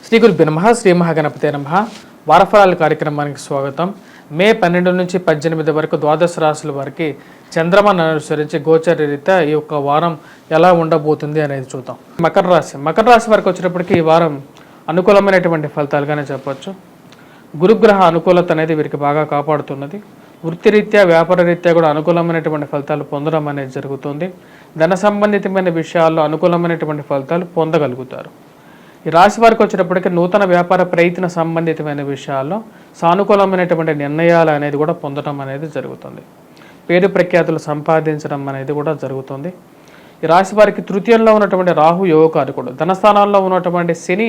శ్రీ గురుభ్యో నమః. శ్రీ మహాగణపతే నమః. వారఫలాల కార్యక్రమానికి స్వాగతం. మే 12 నుంచి 18 వరకు ద్వాదశ రాశుల వారికి చంద్రమాను అనుసరించి గోచర రీత్యా ఈ యొక్క వారం ఎలా ఉండబోతుంది అనేది చూద్దాం. మకర రాశి వారికి వచ్చినప్పటికీ ఈ వారం అనుకూలమైనటువంటి ఫలితాలుగానే చెప్పవచ్చు. గురుగ్రహ అనుకూలత అనేది వీరికి బాగా కాపాడుతున్నది. వృత్తిరీత్యా వ్యాపార రీత్యా కూడా అనుకూలమైనటువంటి ఫలితాలు పొందడం అనేది జరుగుతుంది. ధన సంబంధితమైన విషయాల్లో అనుకూలమైనటువంటి ఫలితాలు పొందగలుగుతారు. ఈ రాశి వారికి వచ్చేటప్పటికీ నూతన వ్యాపార ప్రయత్న సంబంధితమైన విషయాల్లో సానుకూలమైనటువంటి నిర్ణయాలు అనేది కూడా పొందడం అనేది జరుగుతుంది. పేరు ప్రఖ్యాతులు సంపాదించడం అనేది కూడా జరుగుతుంది. ఈ రాశి వారికి తృతీయంలో ఉన్నటువంటి రాహు యోగకారకుడు, ధనస్థానాల్లో ఉన్నటువంటి శని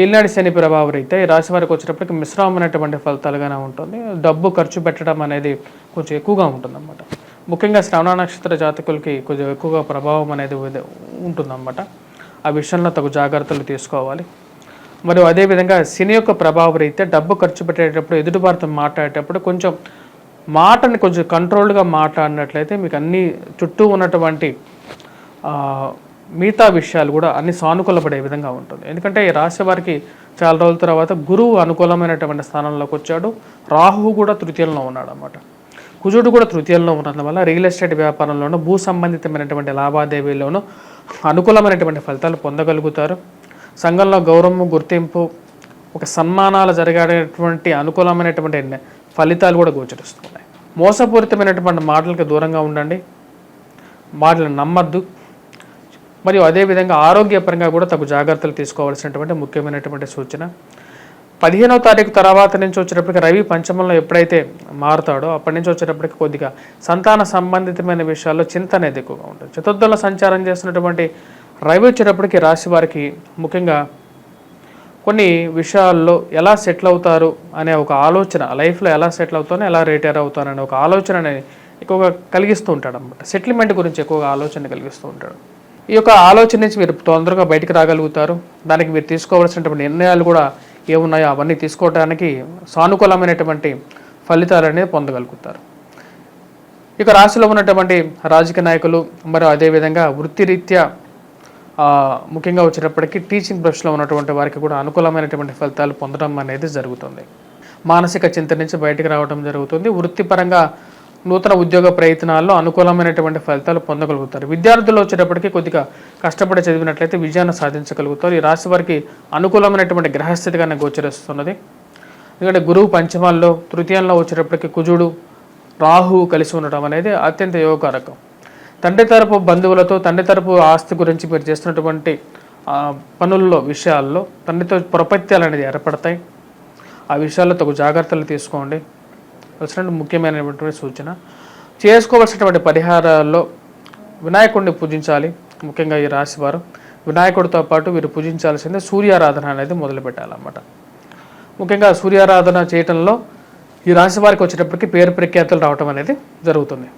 ఏలినాటి శని ప్రభావ రీత్యా ఈ రాశి వారికి వచ్చేటప్పటికి మిశ్రమమైనటువంటి ఫలితాలుగానే ఉంటుంది. డబ్బు ఖర్చు పెట్టడం అనేది కొంచెం ఎక్కువగా ఉంటుందన్నమాట. ముఖ్యంగా శ్రవణ నక్షత్ర జాతకులకి కొంచెం ఎక్కువగా ప్రభావం అనేది ఉంటుందన్నమాట. ఆ విషయంలో తగు జాగ్రత్తలు తీసుకోవాలి. మరియు అదేవిధంగా శని యొక్క ప్రభావ రీత్యా డబ్బు ఖర్చు పెట్టేటప్పుడు ఎదుటివారితో మాట్లాడేటప్పుడు కొంచెం మాటని కొంచెం కంట్రోల్గా మాట్లాడినట్లయితే మీకు అన్ని చుట్టూ ఉన్నటువంటి మిగతా విషయాలు కూడా అన్ని సానుకూలపడే విధంగా ఉంటుంది. ఎందుకంటే ఈ రాశి వారికి చాలా రోజుల తర్వాత గురువు అనుకూలమైనటువంటి స్థానంలోకి వచ్చాడు. రాహువు కూడా తృతీయంలో ఉన్నాడు అన్నమాట. కుజుడు కూడా తృతీయంలో ఉండడం వల్ల రియల్ ఎస్టేట్ వ్యాపారంలోనూ భూ సంబంధితమైనటువంటి లావాదేవీల్లోనూ అనుకూలమైనటువంటి ఫలితాలు పొందగలుగుతారు. సంఘంలో గౌరవము, గుర్తింపు, ఒక సన్మానాలు జరిగేటువంటి అనుకూలమైనటువంటి ఫలితాలు కూడా గోచరిస్తున్నాయి. మోసపూరితమైనటువంటి మాటలకు దూరంగా ఉండండి, మాటలు నమ్మద్దు. మరియు అదేవిధంగా ఆరోగ్యపరంగా కూడా తగు జాగ్రత్తలు తీసుకోవాల్సినటువంటి ముఖ్యమైనటువంటి సూచన. 15వ తారీఖు తర్వాత నుంచి వచ్చేటప్పటికి రవి పంచమంలో ఎప్పుడైతే మారుతాడో అప్పటి నుంచి వచ్చేటప్పటికి కొద్దిగా సంతాన సంబంధితమైన విషయాల్లో చింత అనేది ఎక్కువగా ఉంటుంది. చతుర్థంలో సంచారం చేస్తున్నటువంటి రవి వచ్చేటప్పటికి రాశి వారికి ముఖ్యంగా కొన్ని విషయాల్లో ఎలా సెటిల్ అవుతారు అనే ఒక ఆలోచన, లైఫ్లో ఎలా సెటిల్ అవుతానో ఎలా రిటైర్ అవుతాను అనే ఒక ఆలోచనని ఎక్కువగా కలిగిస్తూ ఉంటాడు అన్నమాట. సెటిల్మెంట్ గురించి ఎక్కువగా ఆలోచన కలిగిస్తూ ఉంటాడు. ఈ యొక్క ఆలోచన నుంచి మీరు తొందరగా బయటికి రాగలుగుతారు. దానికి మీరు తీసుకోవాల్సినటువంటి నిర్ణయాలు కూడా ఏమున్నాయో అవన్నీ తీసుకోవడానికి సానుకూలమైనటువంటి ఫలితాలు అనేది పొందగలుగుతారు. ఇక రాశిలో ఉన్నటువంటి రాజకీయ నాయకులు మరియు అదేవిధంగా వృత్తిరీత్యా ముఖ్యంగా వచ్చేటప్పటికి టీచింగ్ ప్రొఫెషన్లో ఉన్నటువంటి వారికి కూడా అనుకూలమైనటువంటి ఫలితాలు పొందడం అనేది జరుగుతుంది. మానసిక చింత నుంచి బయటికి రావడం జరుగుతుంది. వృత్తిపరంగా నూతన ఉద్యోగ ప్రయత్నాల్లో అనుకూలమైనటువంటి ఫలితాలు పొందగలుగుతారు. విద్యార్థులు వచ్చేటప్పటికి కొద్దిగా కష్టపడి చదివినట్లయితే విజయాన్ని సాధించగలుగుతారు. ఈ రాశి వారికి అనుకూలమైనటువంటి గ్రహస్థితిగానే గోచరిస్తున్నది. ఎందుకంటే గురువు పంచమాల్లో, తృతీయంలో వచ్చేటప్పటికి కుజుడు, రాహువు కలిసి ఉండటం అనేది అత్యంత యోగకారకం. తండ్రి తరపు బంధువులతో, తండ్రి తరపు ఆస్తి గురించి మీరు చేస్తున్నటువంటి పనుల్లో విషయాల్లో తండ్రితో ప్రపత్యాలు అనేది ఏర్పడతాయి. ఆ విషయాల్లో తగు జాగ్రత్తలు తీసుకోండి. వచ్చినట్టు ముఖ్యమైనటువంటి సూచన. చేసుకోవాల్సినటువంటి పరిహారాల్లో వినాయకుడిని పూజించాలి. ముఖ్యంగా ఈ రాశి వారు వినాయకుడితో పాటు వీరు పూజించాల్సిందే సూర్యారాధన అనేది మొదలు పెట్టాలన్నమాట. ముఖ్యంగా సూర్యారాధన చేయటంలో ఈ రాశి వారికి వచ్చేటప్పటికి పేరు ప్రఖ్యాతులు రావటం అనేది జరుగుతుంది.